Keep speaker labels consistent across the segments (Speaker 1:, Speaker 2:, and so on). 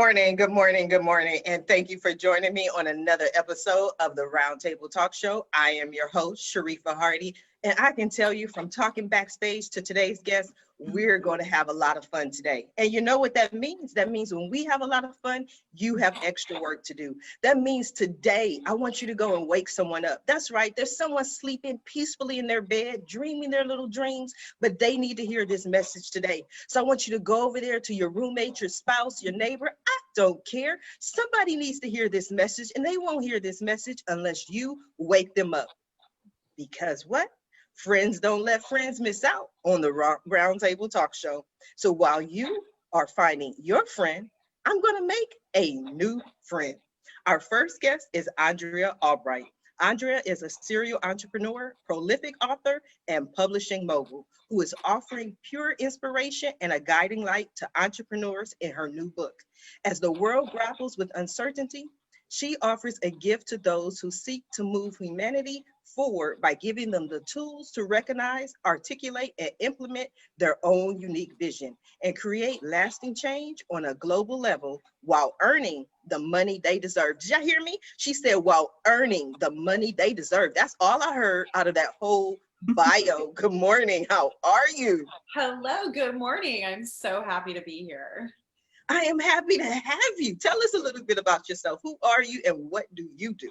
Speaker 1: morning, good morning, good morning, and thank you for joining me on another episode of the Roundtable Talk Show. I am your host, Sharifa Hardy, and I can tell you from talking backstage to today's guest, we're going to have a lot of fun today. And you know what that means? That means when we have a lot of fun, you have extra work to do. That means today, I want you to go and wake someone up. That's right. There's someone sleeping peacefully in their bed, dreaming their little dreams, but they need to hear this message today. So I want you to go over there to your roommate, your spouse, your neighbor. I don't care. Somebody needs to hear this message, and they won't hear this message unless you wake them up. Because what? Friends don't let friends miss out on the Roundtable Talk Show. So while you are finding your friend, I'm going to make a new friend. Our first guest is Andrea Albright. Andrea is a serial entrepreneur, prolific author, and publishing mogul who is offering pure inspiration and a guiding light to entrepreneurs in her new book. As the world grapples with uncertainty, she offers a gift to those who seek to move humanity forward by giving them the tools to recognize, articulate, and implement their own unique vision and create lasting change on a global level while earning the money they deserve. Did y'all hear me? She said, while earning the money they deserve. That's all I heard out of that whole bio. Good morning. How are you?
Speaker 2: Hello. Good morning. I'm so happy to be here.
Speaker 1: I am happy to have you. Tell us a little bit about yourself. Who are you and what do you do?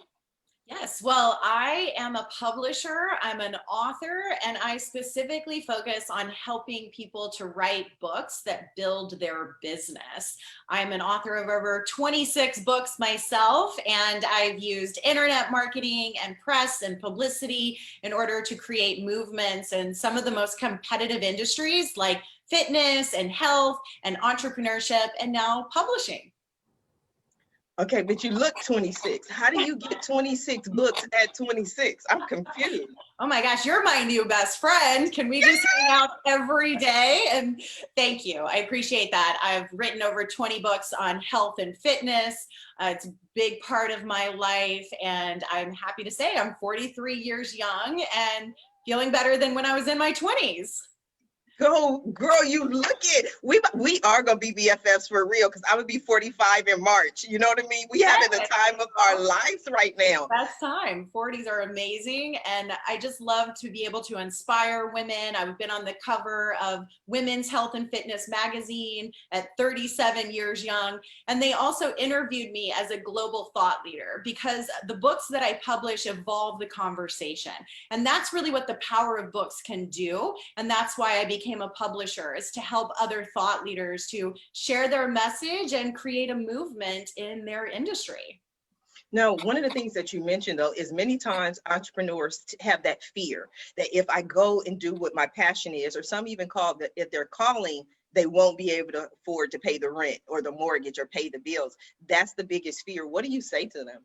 Speaker 2: Yes, well, I am a publisher, I'm an author, and I specifically focus on helping people to write books that build their business. I'm an author of over 26 books myself, and I've used internet marketing and press and publicity in order to create movements in some of the most competitive industries like fitness and health and entrepreneurship and now publishing.
Speaker 1: Okay, but you look 26. How do you get 26 books at 26? I'm confused.
Speaker 2: Oh my gosh, you're my new best friend. Can we just hang out every day? And thank you. I appreciate that. I've written over 20 books on health and fitness. It's a big part of my life. And I'm happy to say I'm 43 years young and feeling better than when I was in my 20s.
Speaker 1: Go, girl, you look it. We are gonna be BFFs for real because I would be 45 in March. You know what I mean? We having the time of our lives right now.
Speaker 2: That's time. 40s are amazing. And I just love to be able to inspire women. I've been on the cover of Women's Health and Fitness magazine at 37 years young. And they also interviewed me as a global thought leader because the books that I publish evolve the conversation. And that's really what the power of books can do. And that's why I became a publisher, is to help other thought leaders to share their message and create a movement in their industry.
Speaker 1: Now, one of the things that you mentioned, though, is many times entrepreneurs have that fear that if I go and do what my passion is, or some even call that if they're calling, they won't be able to afford to pay the rent or the mortgage or pay the bills. That's the biggest fear. What do you say to them?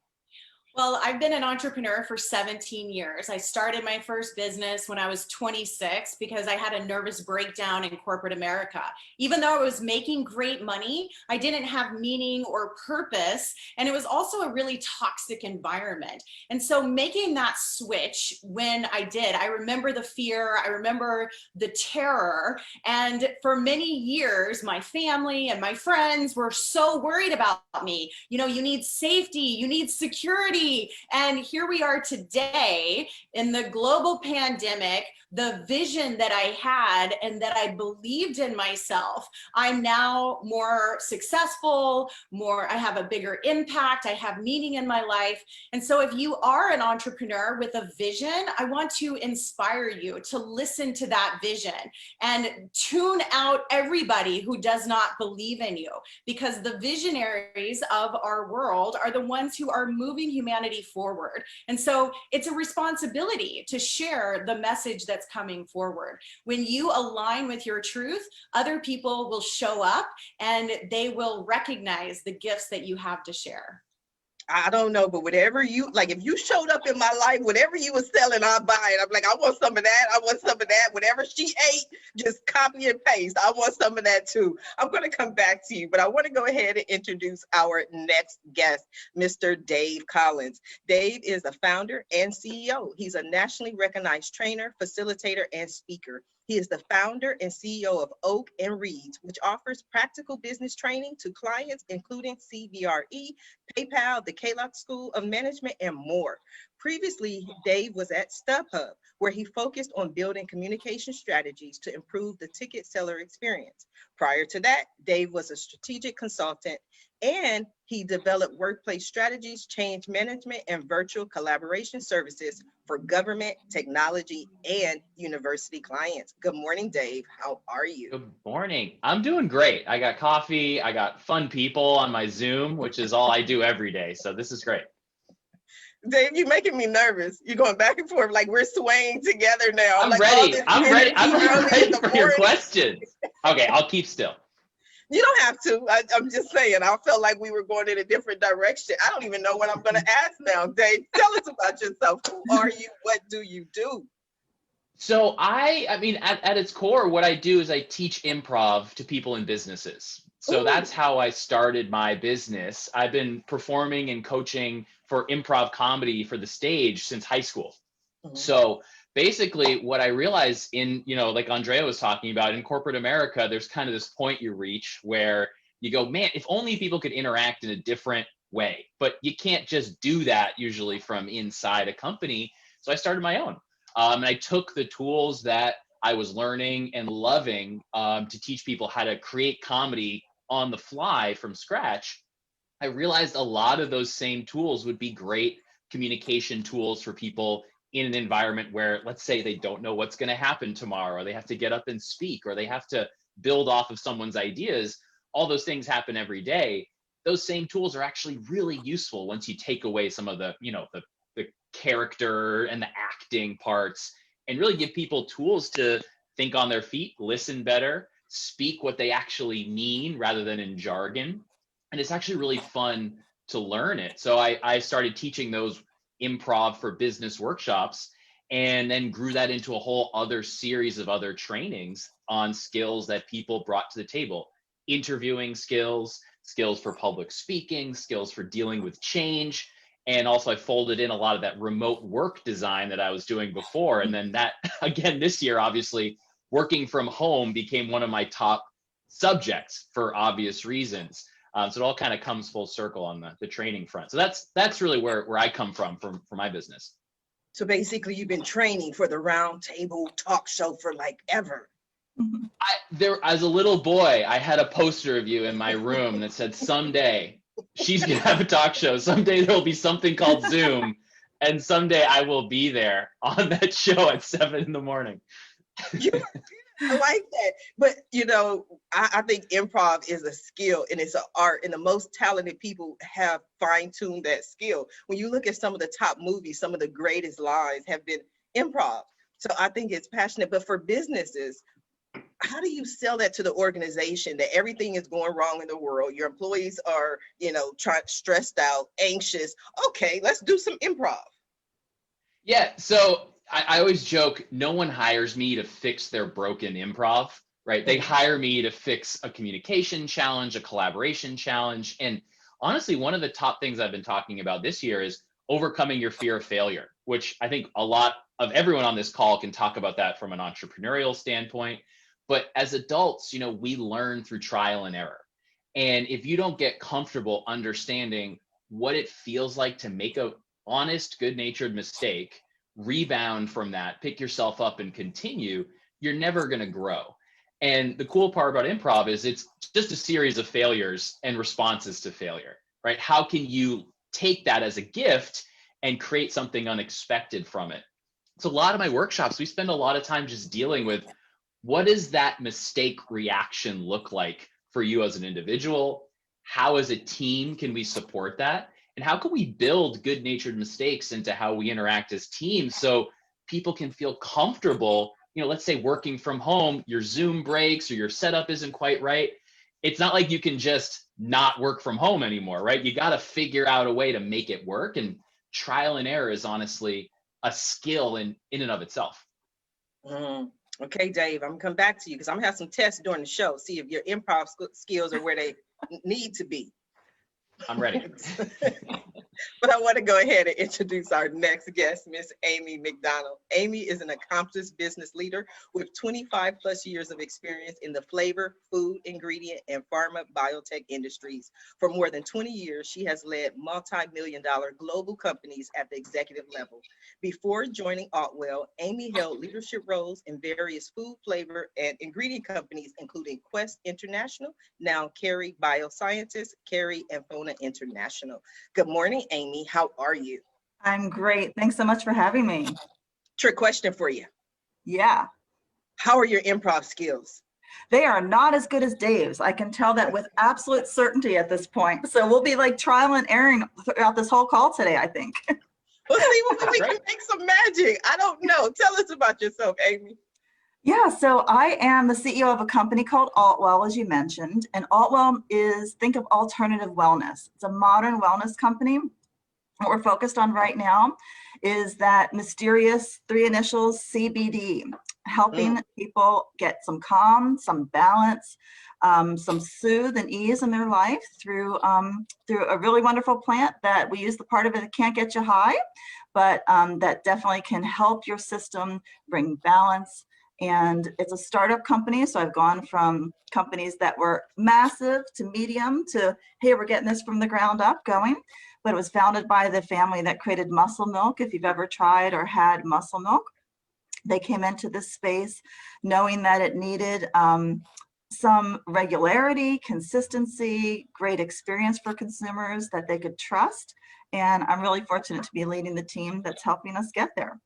Speaker 2: Well, I've been an entrepreneur for 17 years. I started my first business when I was 26 because I had a nervous breakdown in corporate America. Even though I was making great money, I didn't have meaning or purpose. And it was also a really toxic environment. And so making that switch when I did, I remember the fear, I remember the terror. And for many years, my family and my friends were so worried about me. You know, you need safety, you need security. And here we are today in the global pandemic, the vision that I had and that I believed in myself. I'm now more successful, I have a bigger impact, I have meaning in my life. And so if you are an entrepreneur with a vision, I want to inspire you to listen to that vision and tune out everybody who does not believe in you, because the visionaries of our world are the ones who are moving humanity forward. And so it's a responsibility to share the message that's coming forward. When you align with your truth, other people will show up and they will recognize the gifts that you have to share.
Speaker 1: I don't know, but whatever you, like if you showed up in my life, whatever you were selling, I'll buy it. I'm like, I want some of that. I want some of that. Whatever she ate, just copy and paste. I want some of that too. I'm going to come back to you, but I want to go ahead and introduce our next guest, Mr. Dave Collins. Dave is a founder and CEO. He's a nationally recognized trainer, facilitator, and speaker. He is the founder and CEO of Oak and Reeds, which offers practical business training to clients, including CBRE, PayPal, the Kellogg School of Management, and more. Previously, Dave was at StubHub, where he focused on building communication strategies to improve the ticket seller experience. Prior to that, Dave was a strategic consultant, and he developed workplace strategies, change management, and virtual collaboration services for government, technology, and university clients. Good morning, Dave. How are you?
Speaker 3: Good morning. I'm doing great. I got coffee. I got fun people on my Zoom, which is all I do every day. So this is great.
Speaker 1: Dave, you're making me nervous. You're going back and forth like we're swaying together now.
Speaker 3: I'm
Speaker 1: like
Speaker 3: ready. I'm ready. I'm
Speaker 1: early in
Speaker 3: ready
Speaker 1: the
Speaker 3: for your
Speaker 1: morning.
Speaker 3: questions. Okay, I'll keep still.
Speaker 1: You don't have to. I'm just saying, I felt like we were going in a different direction. I don't even know what I'm going to ask now. Dave, tell us about yourself. Who are you? What do you do?
Speaker 3: So I mean, at its core, what I do is I teach improv to people in businesses. So
Speaker 1: Ooh.
Speaker 3: that's how I started my business. I've been performing and coaching for improv comedy for the stage since high school.
Speaker 1: Mhm.
Speaker 3: So basically what I realized in, like Andrea was talking about, in corporate America, there's kind of this point you reach where you go, man, if only people could interact in a different way. But you can't just do that usually from inside a company. So I started my own. And I took the tools that I was learning and loving to teach people how to create comedy on the fly from scratch. I realized a lot of those same tools would be great communication tools for people in an environment where, let's say, they don't know what's going to happen tomorrow, or they have to get up and speak, or they have to build off of someone's ideas. All those things happen every day. Those same tools are actually really useful once you take away some of the character and the acting parts, and really give people tools to think on their feet, listen better, speak what they actually mean rather than in jargon. And it's actually really fun to learn it. So I started teaching those improv for business workshops, and then grew that into a whole other series of other trainings on skills that people brought to the table. Interviewing skills, skills for public speaking, skills for dealing with change. And also I folded in a lot of that remote work design that I was doing before. And then that, again, this year, obviously, working from home became one of my top subjects for obvious reasons. So it all kind of comes full circle on the training front. So that's really where I come from for my business.
Speaker 1: So basically, you've been training for the Round Table Talk Show for like ever.
Speaker 3: As a little boy, I had a poster of you in my room that said, someday she's going to have a talk show. Someday there'll be something called Zoom. And someday I will be there on that show at 7 a.m.
Speaker 1: I like that. But, I think improv is a skill and it's an art, and the most talented people have fine-tuned that skill. When you look at some of the top movies, some of the greatest lines have been improv. So I think it's passionate. But for businesses, how do you sell that to the organization that everything is going wrong in the world? Your employees are, stressed out, anxious. Okay, let's do some improv.
Speaker 3: Yeah, so I always joke, no one hires me to fix their broken improv, right? They hire me to fix a communication challenge, a collaboration challenge. And honestly, one of the top things I've been talking about this year is overcoming your fear of failure, which I think a lot of everyone on this call can talk about that from an entrepreneurial standpoint. But as adults, we learn through trial and error. And if you don't get comfortable understanding what it feels like to make a honest, good-natured mistake, rebound from that, pick yourself up and continue, you're never going to grow. And the cool part about improv is it's just a series of failures and responses to failure, right? How can you take that as a gift and create something unexpected from it? So a lot of my workshops, we spend a lot of time just dealing with, what does that mistake reaction look like for you as an individual? How as a team can we support that? And how can we build good-natured mistakes into how we interact as teams so people can feel comfortable, let's say working from home, your Zoom breaks or your setup isn't quite right. It's not like you can just not work from home anymore, right? You got to figure out a way to make it work. And trial and error is honestly a skill in and of itself.
Speaker 1: Okay, Dave, I'm gonna come back to you because I'm gonna have some tests during the show, see if your improv skills are where they need to be.
Speaker 3: I'm ready.
Speaker 1: But I want to go ahead and introduce our next guest, Miss Amy McDonald. Amy is an accomplished business leader with 25 plus years of experience in the flavor, food, ingredient, and pharma biotech industries. For more than 20 years, she has led multi-million-dollar global companies at the executive level. Before joining ALTWELL, Amy held leadership roles in various food, flavor, and ingredient companies, including Quest International, now Kerry Bio-Sciences, Kerry, and FONA International. Good morning, Amy. How are you?
Speaker 4: I'm great. Thanks so much for having me.
Speaker 1: Trick question for you.
Speaker 4: Yeah,
Speaker 1: How are your improv skills?
Speaker 4: they are not as good as Dave's. I can tell that with absolute certainty at this point. So we'll be like trial and erroring throughout this whole call today, I think.
Speaker 1: Well, see, we can make some magic. I don't know. Tell us about yourself, Amy.
Speaker 4: Yeah, so I am the CEO of a company called ALTWELL, as you mentioned. And ALTWELL is, think of alternative wellness. It's a modern wellness company. What we're focused on right now is that mysterious 3 initials CBD, helping people get some calm, some balance, some soothe and ease in their life through a really wonderful plant that we use the part of it that can't get you high, but that definitely can help your system bring balance. And it's a startup company, so I've gone from companies that were massive to medium to, hey, we're getting this from the ground up going. But it was founded by the family that created muscle milk. If you've ever tried or had muscle milk, they came into this space knowing that it needed some regularity, consistency, great experience for consumers that they could trust. And I'm really fortunate to be leading the team that's helping us get there.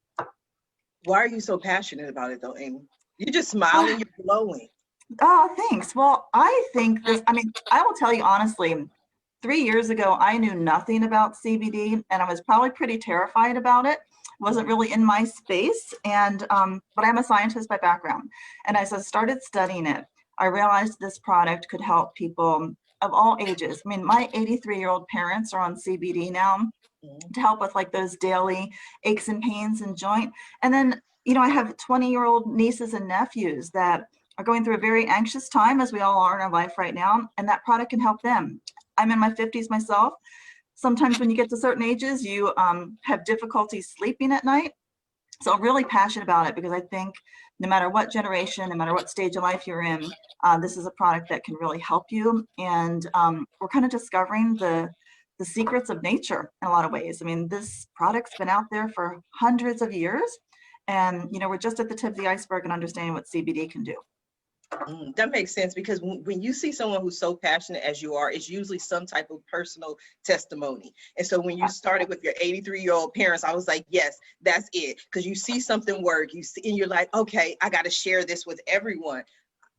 Speaker 1: Why are you so passionate about it, though, Amy? You're just smiling, you're glowing.
Speaker 4: Oh, thanks. Well, I think this, I mean, I will tell you honestly, 3 years ago, I knew nothing about CBD and I was probably pretty terrified about it. Wasn't really in my space. And, but I'm a scientist by background. And as I started studying it, I realized this product could help people of all ages. I mean, my 83-year-old parents are on CBD now to help with like those daily aches and pains and joint. And then, you know, I have 20-year-old nieces and nephews that are going through a very anxious time, as we all are in our life right now, and that product can help them. I'm in my 50s myself. Sometimes when you get to certain ages, you have difficulty sleeping at night. So I'm really passionate about it because I think no matter what generation, no matter what stage of life you're in, this is a product that can really help you. And we're kind of discovering the secrets of nature in a lot of ways. I mean, this product's been out there for hundreds of years. And, you know, we're just at the tip of the iceberg and understanding what CBD can do.
Speaker 1: That makes sense because when you see someone who's so passionate as you are, it's usually some type of personal testimony. And so when you started with your 83-year-old parents, I was like, yes, that's it. Because you see something work, you see, and you're like, okay, I got to share this with everyone.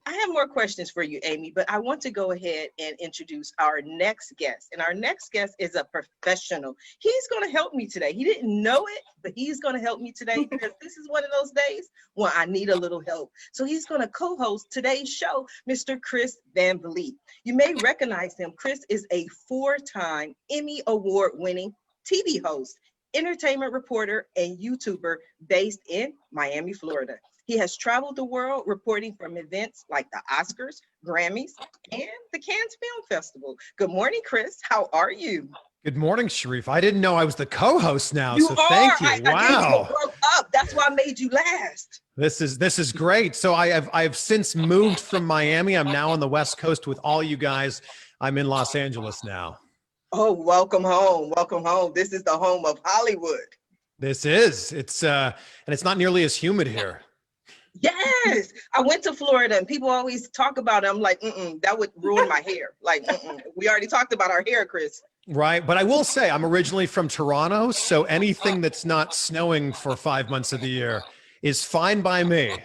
Speaker 1: I have more questions for you, Amy, but I want to go ahead and introduce our next guest. And our next guest is a professional. He's going to help me today. He didn't know it, but he's going to help me today because this is one of those days when I need a little help. So he's going to co-host today's show, Mr. Chris Van Vliet. You may recognize him. Chris is a 4-time Emmy Award-winning TV host, entertainment reporter, and YouTuber based in Miami, Florida. He has traveled the world reporting from events like the Oscars, Grammys, and the Cannes Film Festival. Good morning, Chris. How are you?
Speaker 5: Good morning, Sharif. I didn't know I was the co-host now,
Speaker 1: You
Speaker 5: so
Speaker 1: are.
Speaker 5: thank you.
Speaker 1: I
Speaker 5: Wow.
Speaker 1: broke up. That's why I made you last.
Speaker 5: This is great. So I've since moved from Miami. I'm now on the West Coast with all you guys. I'm in Los Angeles now.
Speaker 1: Oh, welcome home. Welcome home. This is the home of Hollywood.
Speaker 5: It's and it's not nearly as humid here.
Speaker 1: Yes, I went to Florida and people always talk about it. I'm like, that would ruin my hair. Like, we already talked about our hair, Chris.
Speaker 5: Right. But I will say I'm originally from Toronto. So anything that's not snowing for 5 months of the year is fine by me.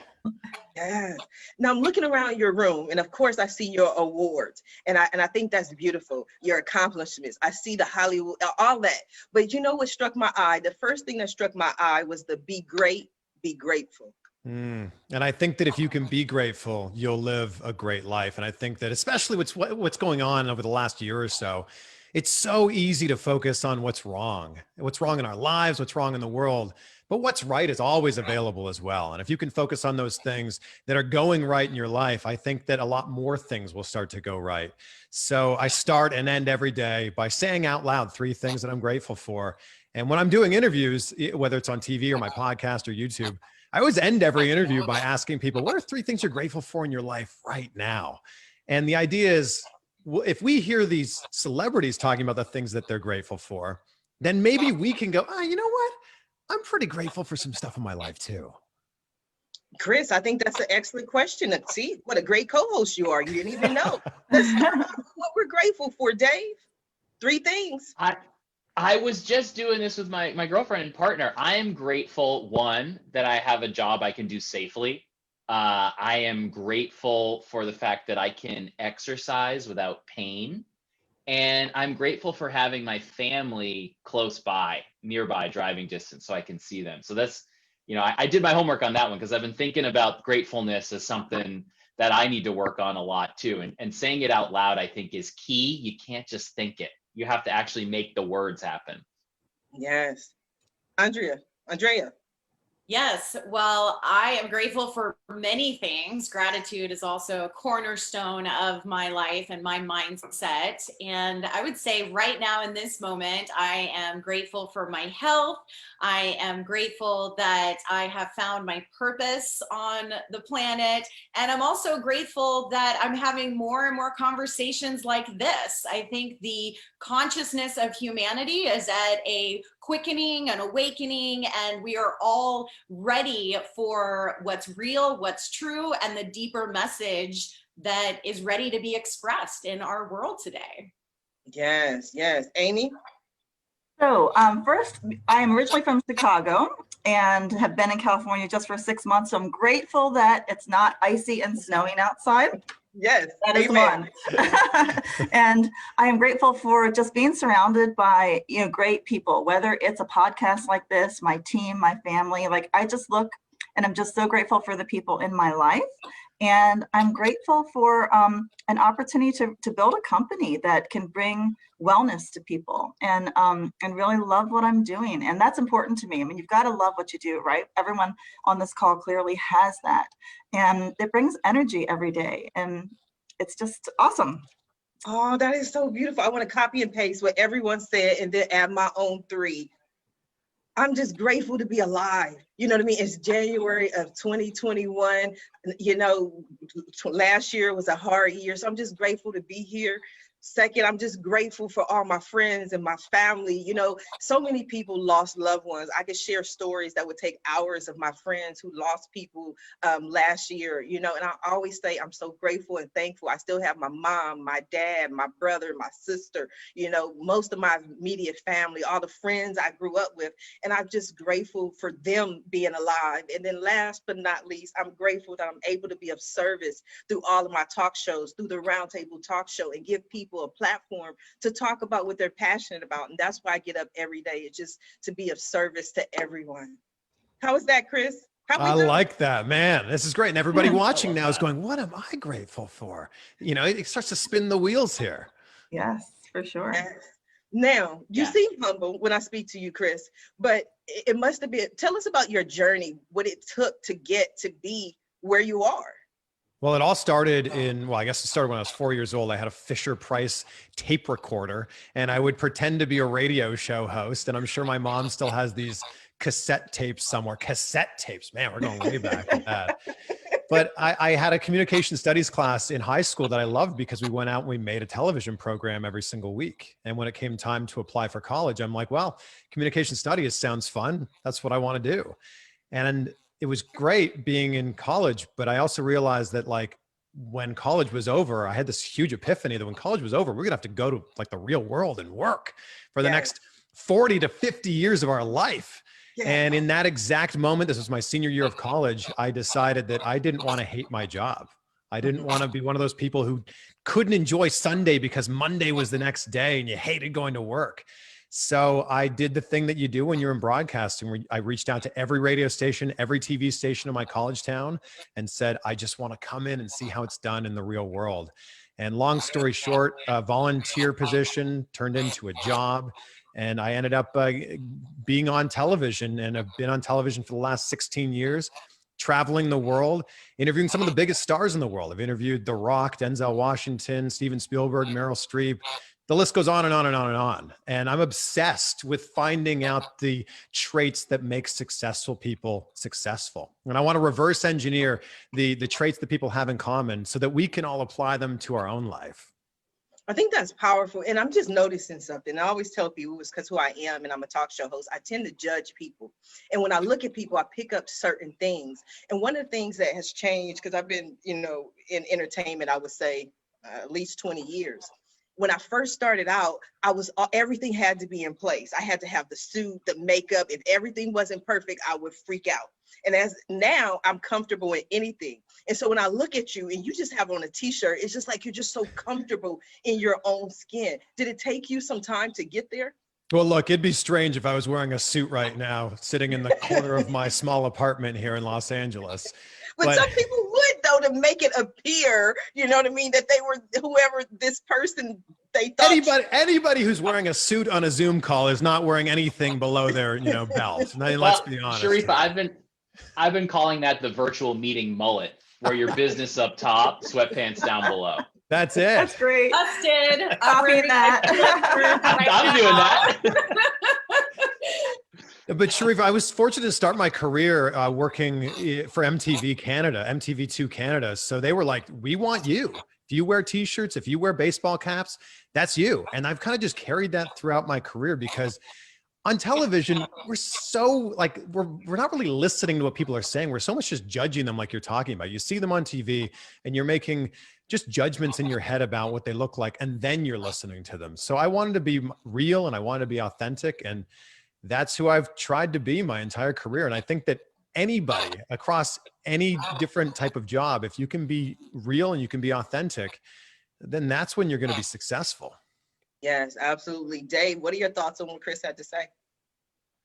Speaker 1: Yeah. Now I'm looking around your room and of course I see your awards and I think that's beautiful. Your accomplishments. I see the Hollywood, all that. But you know what struck my eye? The first thing that struck my eye was the be great, be grateful.
Speaker 5: And I think that if you can be grateful, you'll live a great life. And I think that especially what's going on over the last year or so It's so easy to focus on what's wrong in our lives, what's wrong in the world, but what's right is always available as well. And if you can focus on those things that are going right in your life, I think that a lot more things will start to go right. So I start and end every day by saying out loud 3 things that I'm grateful for. And when I'm doing interviews, whether it's on TV or my podcast or YouTube, I always end every interview by asking people, what are 3 things you're grateful for in your life right now? And the idea is, well, if we hear these celebrities talking about the things that they're grateful for, then maybe we can go, you know what? I'm pretty grateful for some stuff in my life too.
Speaker 1: Chris, I think that's an excellent question. See, what a great co-host you are. You didn't even know. Let's start off with what we're grateful for, Dave. 3 things.
Speaker 3: I was just doing this with my girlfriend and partner. I am grateful, one, that I have a job I can do safely. I am grateful for the fact that I can exercise without pain. And I'm grateful for having my family close by, nearby, driving distance, so I can see them. So that's, I did my homework on that one because I've been thinking about gratefulness as something that I need to work on a lot too. And saying it out loud, I think, is key. You can't just think it. You have to actually make the words happen.
Speaker 1: Yes. Andrea.
Speaker 2: Yes, well, I am grateful for many things. Gratitude is also a cornerstone of my life and my mindset. And I would say right now in this moment, I am grateful for my health. I am grateful that I have found my purpose on the planet. And I'm also grateful that I'm having more and more conversations like this. I think the consciousness of humanity is at a quickening and awakening, and we are all ready for what's real, what's true, and the deeper message that is ready to be expressed in our world today.
Speaker 1: Yes. Amy?
Speaker 4: So first, I am originally from Chicago and have been in California just for 6 months. So I'm grateful that it's not icy and snowing outside.
Speaker 1: Yes.
Speaker 4: That is
Speaker 1: Amen.
Speaker 4: one. And I am grateful for just being surrounded by, great people, whether it's a podcast like this, my team, my family. Like, I just look and I'm just so grateful for the people in my life. And I'm grateful for an opportunity to build a company that can bring wellness to people and really love what I'm doing. And that's important to me. I mean, you've got to love what you do, right? Everyone on this call clearly has that. And it brings energy every day. And it's just awesome.
Speaker 1: Oh, that is so beautiful. I want to copy and paste what everyone said and then add my own 3. I'm just grateful to be alive. You know what I mean? It's January of 2021. Last year was a hard year. So I'm just grateful to be here. Second, I'm just grateful for all my friends and my family. So many people lost loved ones. I could share stories that would take hours of my friends who lost people last year, and I always say I'm so grateful and thankful. I still have my mom, my dad, my brother, my sister, most of my immediate family, all the friends I grew up with, and I'm just grateful for them being alive. And then last but not least, I'm grateful that I'm able to be of service through all of my talk shows, through the Roundtable Talk Show, and give people a platform to talk about what they're passionate about. And that's why I get up every day. It's just to be of service to everyone. How is that, Chris?
Speaker 5: I like that, man. This is great. And everybody watching now is going, what am I grateful for? It starts to spin the wheels here.
Speaker 4: Yes, for sure.
Speaker 1: Yes. Now, you seem humble when I speak to you, Chris, but it must have been, tell us about your journey, what it took to get to be where you are.
Speaker 5: Well, it all started I guess it started when I was 4 years old. I had a Fisher Price tape recorder and I would pretend to be a radio show host. And I'm sure my mom still has these cassette tapes somewhere. Cassette tapes, man, we're going way back with that. But I had a communication studies class in high school that I loved because we went out and we made a television program every single week. And when it came time to apply for college, I'm like, well, communication studies sounds fun. That's what I want to do. And it was great being in college, but I also realized that when college was over, I had this huge epiphany that when college was over, we're gonna have to go to the real world and work for the next 40 to 50 years of our life. Yeah. And in that exact moment, this was my senior year of college, I decided that I didn't want to hate my job. I didn't want to be one of those people who couldn't enjoy Sunday because Monday was the next day and you hated going to work. So I did the thing that you do when you're in broadcasting, where I reached out to every radio station, every TV station in my college town and said, I just want to come in and see how it's done in the real world. And long story short, a volunteer position turned into a job. And I ended up being on television, and I've been on television for the last 16 years, traveling the world, interviewing some of the biggest stars in the world. I've interviewed The Rock, Denzel Washington, Steven Spielberg, Meryl Streep. The list goes on and on and on and on. And I'm obsessed with finding out the traits that make successful people successful. And I want to reverse engineer the traits that people have in common so that we can all apply them to our own life.
Speaker 1: I think that's powerful. And I'm just noticing something. I always tell people, it's because who I am and I'm a talk show host, I tend to judge people. And when I look at people, I pick up certain things. And one of the things that has changed, because I've been, in entertainment, I would say at least 20 years. When I first started out, everything had to be in place. I had to have the suit, the makeup. If everything wasn't perfect, I would freak out. And as now I'm comfortable in anything. And so when I look at you and you just have on a t-shirt, it's just like you're just so comfortable in your own skin. Did it take you some time to get there?
Speaker 5: Well, look, it'd be strange if I was wearing a suit right now, sitting in the corner of my small apartment here in Los Angeles.
Speaker 1: But some people would, though, to make it appear, you know what I mean, that they were whoever this person they thought.
Speaker 5: Anybody who's wearing a suit on a Zoom call is not wearing anything below their, belt. I mean, let's be honest.
Speaker 3: Sharifa, I've been calling that the virtual meeting mullet, where your business up top, sweatpants down below.
Speaker 5: That's it.
Speaker 4: That's great.
Speaker 2: Busted.
Speaker 4: Copy that.
Speaker 3: I'm doing that.
Speaker 5: But Sharif, I was fortunate to start my career working for MTV Canada, MTV2 Canada. So they were like, we want you. If you wear t-shirts, if you wear baseball caps, that's you. And I've kind of just carried that throughout my career, because on television, we're so we're not really listening to what people are saying. We're so much just judging them, like you're talking about. You see them on TV and you're making just judgments in your head about what they look like, and then you're listening to them. So I wanted to be real and I wanted to be authentic, and that's who I've tried to be my entire career. And I think that anybody across any different type of job, if you can be real and you can be authentic, then that's when you're going to be successful.
Speaker 1: Yes, absolutely. Dave, what are your thoughts on what Chris had to say?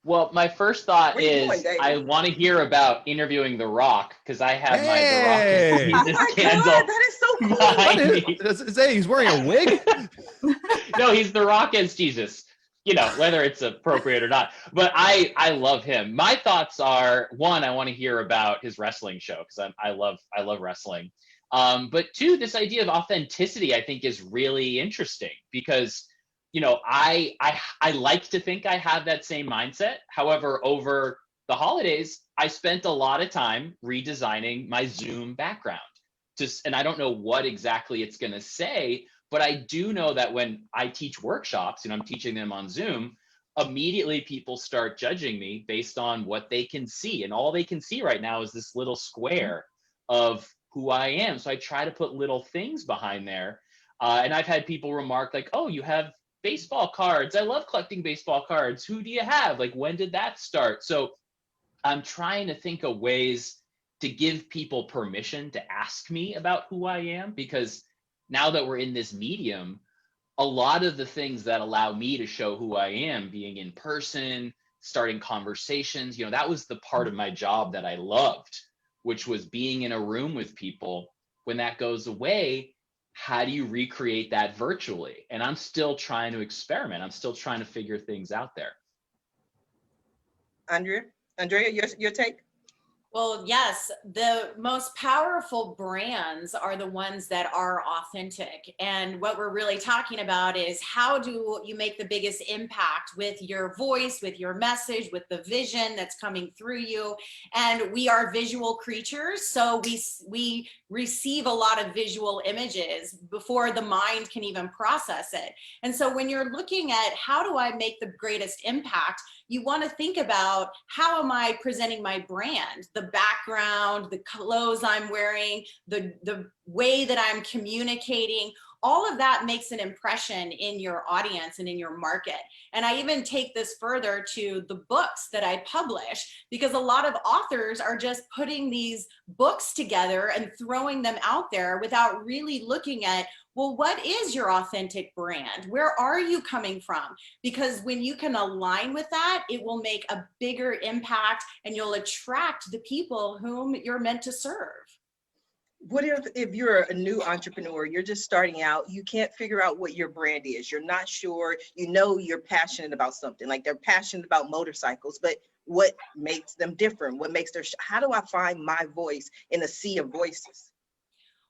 Speaker 3: Well, my first thought is
Speaker 1: Dave?
Speaker 3: I want to hear about interviewing The Rock, because I have
Speaker 5: Hey!
Speaker 3: my
Speaker 1: Oh
Speaker 3: The
Speaker 1: my
Speaker 3: Rock candle.
Speaker 1: God, that is so cool.
Speaker 3: behind me.
Speaker 5: Does it say he's wearing a wig?
Speaker 3: No, he's The Rock as Jesus, whether it's appropriate or not. But I love him. My thoughts are, one, I want to hear about his wrestling show, because I love wrestling. But two, this idea of authenticity, I think, is really interesting, because I like to think I have that same mindset. However, over the holidays, I spent a lot of time redesigning my Zoom background. And I don't know what exactly it's going to say, but I do know that when I teach workshops, I'm teaching them on Zoom, immediately people start judging me based on what they can see. And all they can see right now is this little square of who I am. So I try to put little things behind there. And I've had people remark like, oh, you have baseball cards. I love collecting baseball cards. Who do you have? Like, when did that start? So I'm trying to think of ways to give people permission to ask me about who I am, because now that we're in this medium, a lot of the things that allow me to show who I am, being in person, starting conversations, that was the part of my job that I loved, which was being in a room with people. When that goes away, how do you recreate that virtually? And I'm still trying to experiment. I'm still trying to figure things out there.
Speaker 1: Andrea, your take?
Speaker 2: Well, yes, the most powerful brands are the ones that are authentic. And what we're really talking about is, how do you make the biggest impact with your voice, with your message, with the vision that's coming through you? And we are visual creatures, so we receive a lot of visual images before the mind can even process it. And so when you're looking at how do I make the greatest impact, you want to think about, how am I presenting my brand? The background, the clothes I'm wearing, the way that I'm communicating, all of that makes an impression in your audience and in your market. And I even take this further to the books that I publish, because a lot of authors are just putting these books together and throwing them out there without really looking at, well, what is your authentic brand? Where are you coming from? Because when you can align with that, it will make a bigger impact and you'll attract the people whom you're meant to serve.
Speaker 1: what if you're a new entrepreneur, you're just starting out, you can't figure out what your brand is, you're not sure, you know you're passionate about something, like they're passionate about motorcycles, but what makes them different? What makes how do I find my voice in a sea of voices?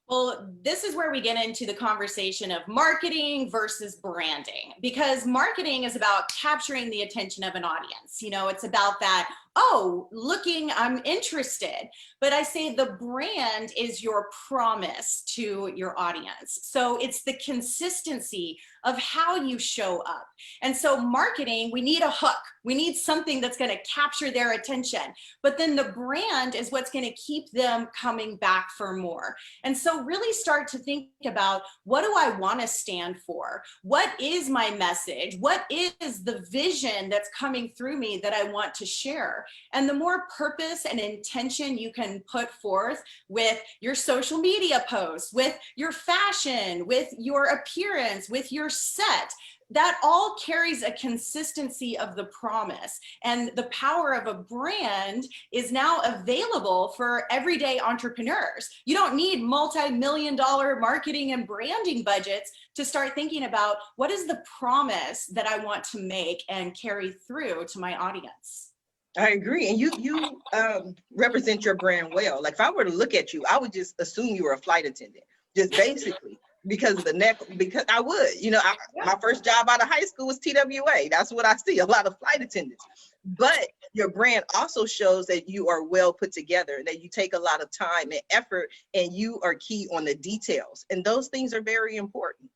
Speaker 2: Well, this is where we get into the conversation of marketing versus branding, because marketing is about capturing the attention of an audience. You know, it's about that, oh, looking, I'm interested. But I say the brand is your promise to your audience. So it's the consistency of how you show up. And so marketing, we need a hook. We need something that's going to capture their attention. But then the brand is what's going to keep them coming back for more. And so really start to think about, what do I want to stand for? What is my message? What is the vision that's coming through me that I want to share? And the more purpose and intention you can put forth with your social media posts, with your fashion, with your appearance, with your set, that all carries a consistency of the promise. And the power of a brand is now available for everyday entrepreneurs. You don't need multi-million-dollar marketing and branding budgets to start thinking about, what is the promise that I want to make and carry through to my audience?
Speaker 1: I agree. And you represent your brand well. Like if I were to look at you, I would just assume you were a flight attendant, just basically. Because of the neck, because I would, you know, my first job out of high school was TWA. That's what I see, a lot of flight attendants. But your brand also shows that you are well put together, that you take a lot of time and effort, and you are key on the details. And those things are very important.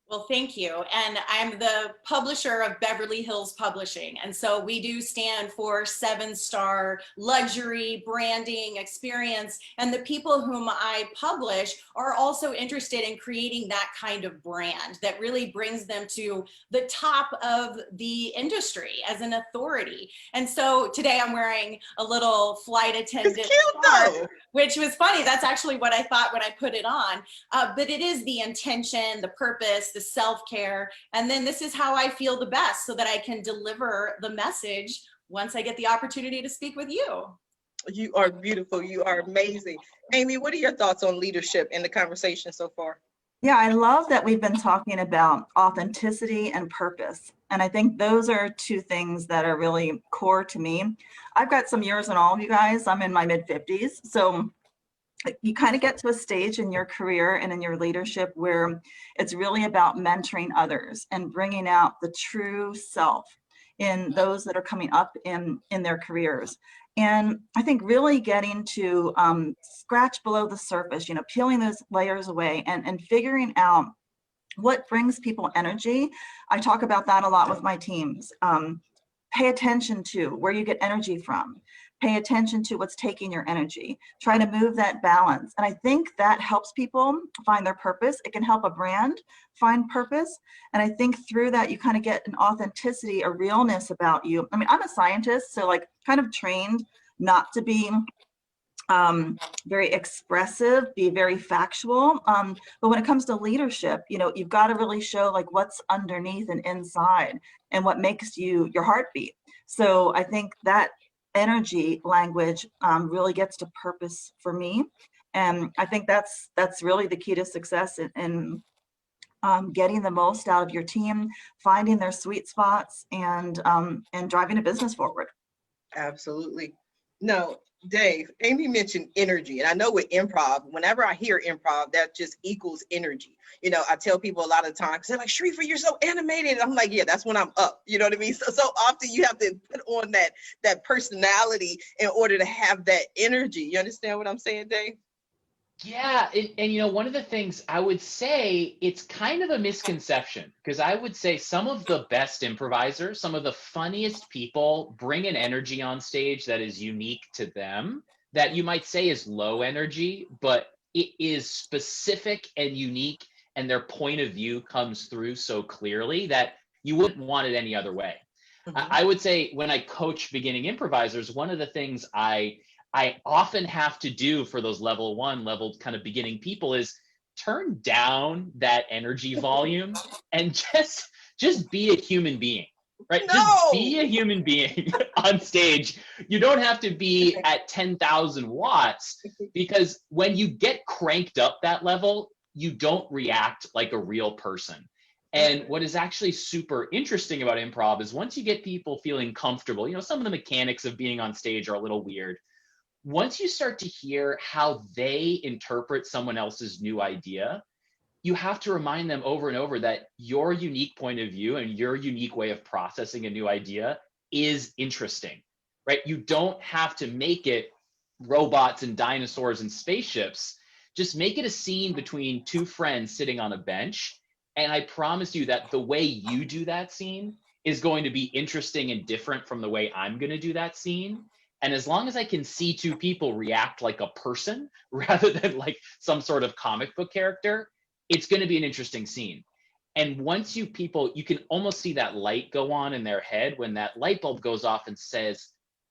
Speaker 2: Well, thank you. And I'm the publisher of Beverly Hills Publishing. And so we do stand for 7-star luxury branding experience. And the people whom I publish are also interested in creating that kind of brand that really brings them to the top of the industry as an authority. And so today I'm wearing a little flight attendant scarf, which was funny. That's actually what I thought when I put it on. But it is the intention, the purpose, the self-care, and then this is how I feel the best so that I can deliver the message once I get the opportunity to speak with you.
Speaker 1: You are beautiful. You are amazing. Amy, what are your thoughts on leadership in the conversation so far?
Speaker 4: Yeah, I love that we've been talking about authenticity and purpose. And I think those are two things that are really core to me. I've got some years on all of you guys. I'm in my mid-50s. So you kind of get to a stage in your career and in your leadership where it's really about mentoring others and bringing out the true self in those that are coming up in their careers. And I think really getting to scratch below the surface, you know, peeling those layers away and figuring out what brings people energy. I talk about that a lot with my teams. Pay attention to where you get energy from. Pay attention to what's taking your energy. Try to move that balance. And I think that helps people find their purpose. It can help a brand find purpose. And I think through that, you kind of get an authenticity, a realness about you. I mean, I'm a scientist, so like kind of trained not to be very expressive, be very factual. But when it comes to leadership, you know, you've got to really show like what's underneath and inside and what makes you your heartbeat. So I think that energy language really gets to purpose for me. And I think that's really the key to success in getting the most out of your team, finding their sweet spots, and driving a business forward.
Speaker 1: Absolutely. No, Dave, Amy mentioned energy. And I know with improv, whenever I hear improv, that just equals energy. You know, I tell people a lot of times, they're like, Sharifa, you're so animated. And I'm like, yeah, that's when I'm up. You know what I mean? So often you have to put on that personality in order to have that energy. You understand what I'm saying, Dave?
Speaker 3: Yeah, and you know, one of the things I would say, it's kind of a misconception, because I would say some of the best improvisers, some of the funniest people bring an energy on stage that is unique to them, that you might say is low energy, but it is specific and unique, and their point of view comes through so clearly that you wouldn't want it any other way.
Speaker 1: Mm-hmm.
Speaker 3: I would say when I coach beginning improvisers, one of the things I often have to do for those level one, level kind of beginning people is turn down that energy volume and just be a human being. right?
Speaker 1: No.
Speaker 3: Just be a human being on stage. You don't have to be at 10,000 watts, because when you get cranked up that level, you don't react like a real person. And what is actually super interesting about improv is once you get people feeling comfortable, some of the mechanics of being on stage are a little weird. Once you start to hear how they interpret someone else's new idea, you have to remind them over and over that your unique point of view and your unique way of processing a new idea is interesting, right? You don't have to make it robots and dinosaurs and spaceships. Just make it a scene between two friends sitting on a bench. And I promise you that the way you do that scene is going to be interesting and different from the way I'm going to do that scene. And as long as I can see two people react like a person rather than like some sort of comic book character, it's going to be an interesting scene. And once you can almost see that light go on in their head when that light bulb goes off and says,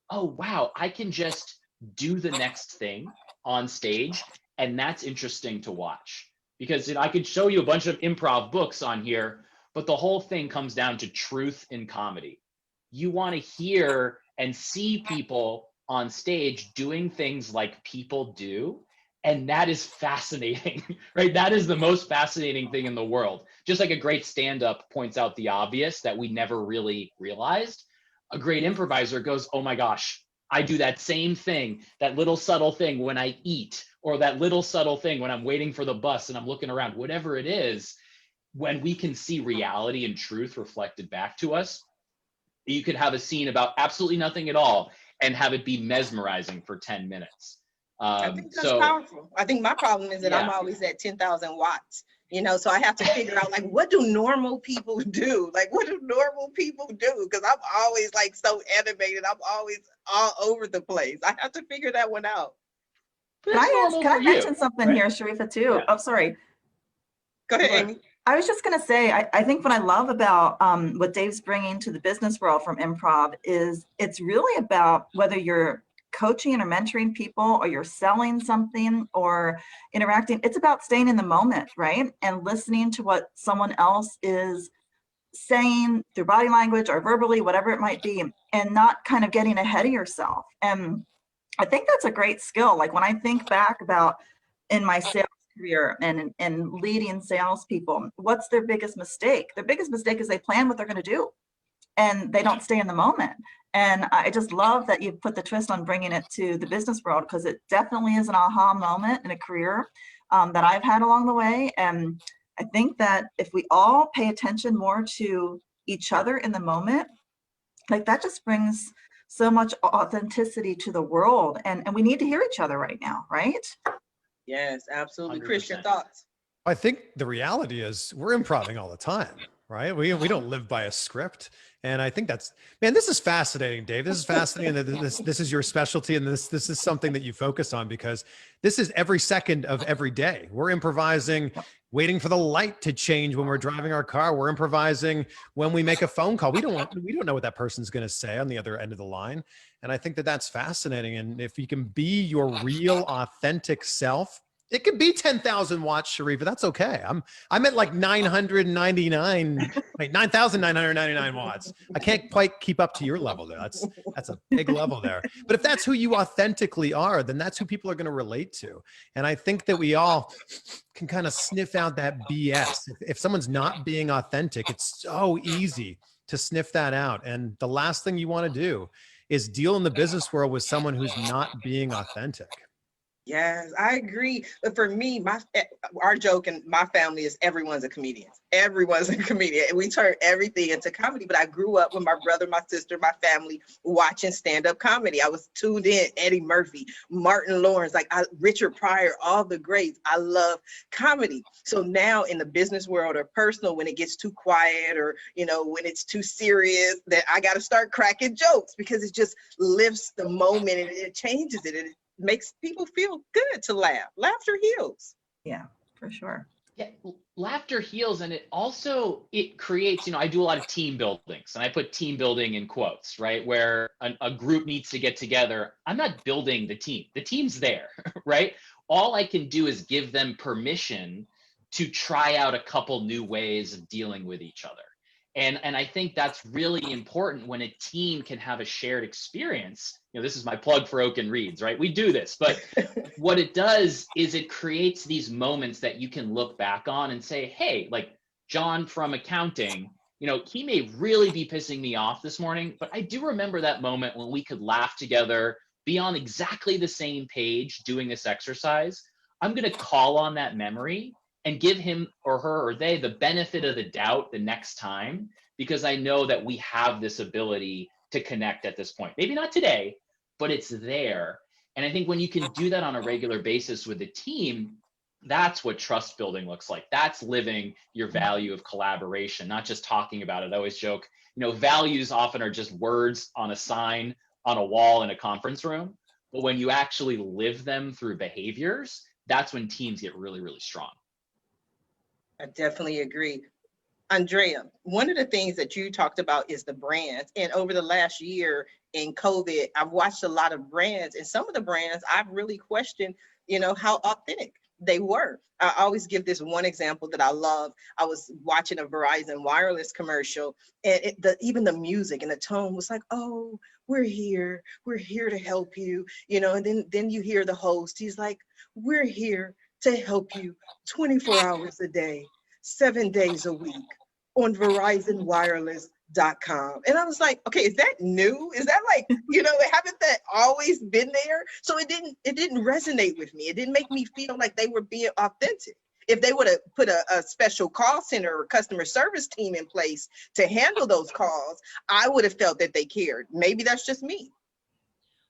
Speaker 3: oh, wow, I can just do the next thing on stage. And that's interesting to watch. Because I could show you a bunch of improv books on here, but the whole thing comes down to truth in comedy. You want to hear and see people on stage doing things like people do. And that is fascinating, right? That is the most fascinating thing in the world. Just like a great stand-up points out the obvious that we never really realized, a great improviser goes, oh my gosh, I do that same thing, that little subtle thing when I eat, or that little subtle thing when I'm waiting for the bus and I'm looking around, whatever it is. When we can see reality and truth reflected back to us, you could have a scene about absolutely nothing at all and have it be mesmerizing for 10 minutes.
Speaker 1: I think that's powerful. I think my problem is that I'm always at 10,000 watts, so I have to figure out, like, what do normal people do? Like, what do normal people do? Because I'm always like so animated. I'm always all over the place. I have to figure that one out.
Speaker 4: Can I mention something here, Sharifa, too?
Speaker 3: Yeah.
Speaker 4: Oh, sorry.
Speaker 1: Go ahead, Amy.
Speaker 4: I was just going to say, I think what I love about what Dave's bringing to the business world from improv is it's really about whether you're coaching or mentoring people, or you're selling something or interacting. It's about staying in the moment, right? And listening to what someone else is saying through body language or verbally, whatever it might be, and not kind of getting ahead of yourself. And I think that's a great skill. Like when I think back about in my sales career and leading salespeople, what's their biggest mistake? Their biggest mistake is they plan what they're going to do and they don't stay in the moment. And I just love that you've put the twist on bringing it to the business world, because it definitely is an aha moment in a career that I've had along the way. And I think that if we all pay attention more to each other in the moment, like that just brings so much authenticity to the world. And we need to hear each other right now, right?
Speaker 1: Yes, absolutely.
Speaker 3: 100%.
Speaker 1: Chris, your thoughts?
Speaker 5: I think the reality is we're improvising all the time, right? We don't live by a script. And I think this is fascinating, Dave. This is fascinating that this is your specialty, and this is something that you focus on, because this is every second of every day. We're improvising, waiting for the light to change when we're driving our car. We're improvising when we make a phone call. We don't know what that person's going to say on the other end of the line. And I think that that's fascinating. And if you can be your real, authentic self, it could be 10,000 watts, Sharifa. That's okay. I'm at like 9,999 watts. I can't quite keep up to your level there. That's a big level there. But if that's who you authentically are, then that's who people are going to relate to. And I think that we all can kind of sniff out that BS. If someone's not being authentic, it's so easy to sniff that out. And the last thing you want to do is deal in the business world with someone who's not being authentic.
Speaker 1: Yes, I agree. But for me, our joke in my family is everyone's a comedian. Everyone's a comedian. And we turn everything into comedy. But I grew up with my brother, my sister, my family watching stand-up comedy. I was tuned in. Eddie Murphy, Martin Lawrence, Richard Pryor, all the greats. I love comedy. So now in the business world or personal, when it gets too quiet or, when it's too serious, that I got to start cracking jokes, because it just lifts the moment and it changes it. It makes people feel good to laugh. Laughter heals.
Speaker 4: Yeah, for sure.
Speaker 3: Yeah, laughter heals, and it creates, I do a lot of team buildings, and I put team building in quotes, right? Where a group needs to get together. I'm not building the team. The team's there, right? All I can do is give them permission to try out a couple new ways of dealing with each other. And I think that's really important when a team can have a shared experience. You know, this is my plug for Oak and Reeds, right? We do this, but what it does is it creates these moments that you can look back on and say, hey, like John from accounting, you know, he may really be pissing me off this morning, but I do remember that moment when we could laugh together, be on exactly the same page doing this exercise. I'm going to call on that memory and give him or her or they the benefit of the doubt the next time, because I know that we have this ability to connect at this point. Maybe not today, but it's there. And I think when you can do that on a regular basis with a team, that's what trust building looks like. That's living your value of collaboration, not just talking about it. I always joke, you know, values often are just words on a sign on a wall in a conference room. But when you actually live them through behaviors, that's when teams get really, really strong.
Speaker 1: I definitely agree. Andrea, one of the things that you talked about is the brands. And over the last year in COVID, I've watched a lot of brands, and some of the brands I've really questioned, you know, how authentic they were. I always give this one example that I love. I was watching a Verizon wireless commercial, and even the music and the tone was like, oh, we're here to help you, you know, and then you hear the host, he's like, we're here to help you 24 hours a day, 7 days a week on VerizonWireless.com. And I was like, okay, is that new? Is that like, you know, haven't that always been there? So it didn't resonate with me. It didn't make me feel like they were being authentic. If they would have put a special call center or customer service team in place to handle those calls, I would have felt that they cared. Maybe that's just me.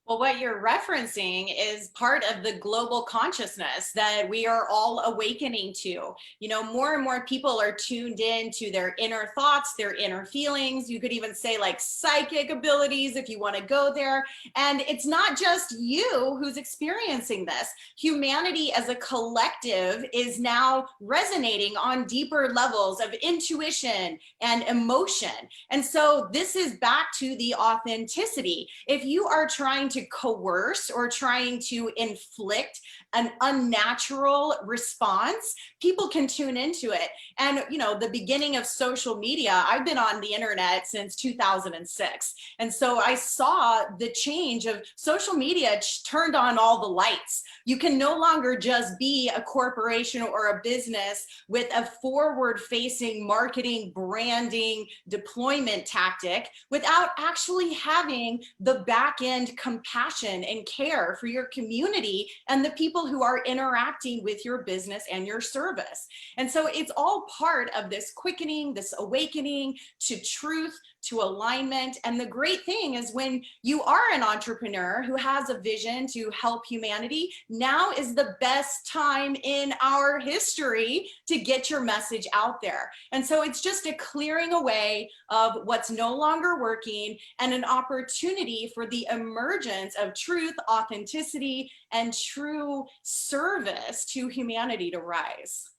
Speaker 2: Well, what you're referencing is part of the global consciousness that we are all awakening to. You know, more and more people are tuned in to their inner thoughts, their inner feelings. You could even say like psychic abilities if you want to go there. And it's not just you who's experiencing this. Humanity as a collective is now resonating on deeper levels of intuition and emotion. And so this is back to the authenticity. If you are trying to coerce or trying to inflict an unnatural response, people can tune into it. And, you know, the beginning of social media, I've been on the internet since 2006. And so I saw the change of social media turned on all the lights. You can no longer just be a corporation or a business with a forward-facing marketing, branding, deployment tactic without actually having the back-end compassion and care for your community and the people who are interacting with your business and your service. And so it's all part of this quickening, this awakening to truth, to alignment. And the great thing is when you are an entrepreneur who has a vision to help humanity, now is the best time in our history to get your message out there. And so it's just a clearing away of what's no longer working and an opportunity for the emergence of truth, authenticity, and true service to humanity to rise.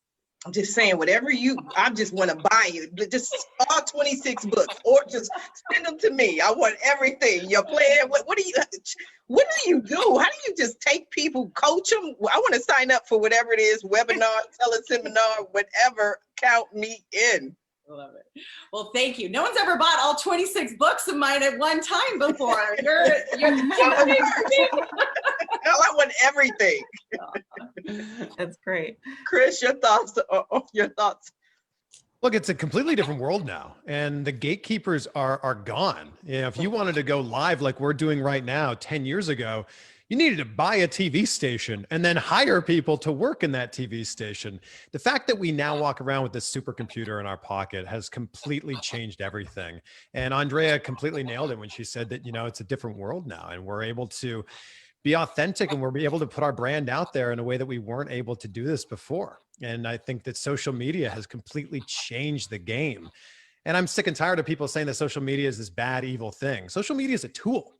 Speaker 1: I'm just saying, whatever I just want to buy you, just all 26 books, or just send them to me. I want everything. Your plan. What do you do? How do you just take people, coach them? I want to sign up for whatever it is, webinar, teleseminar, whatever. Count me in.
Speaker 2: I love it. Well, thank you. No one's ever bought all 26 books of mine at one time before. You're
Speaker 1: I want everything.
Speaker 4: That's great.
Speaker 1: Chris, your thoughts?
Speaker 5: Look, it's a completely different world now, and the gatekeepers are gone. You know, if you wanted to go live like we're doing right now, 10 years ago, you needed to buy a TV station and then hire people to work in that TV station. The fact that we now walk around with this supercomputer in our pocket has completely changed everything. And Andrea completely nailed it when she said that, you know, it's a different world now, and we're able to be authentic, and we're able to put our brand out there in a way that we weren't able to do this before. And I think that social media has completely changed the game. And I'm sick and tired of people saying that social media is this bad, evil thing. Social media is a tool.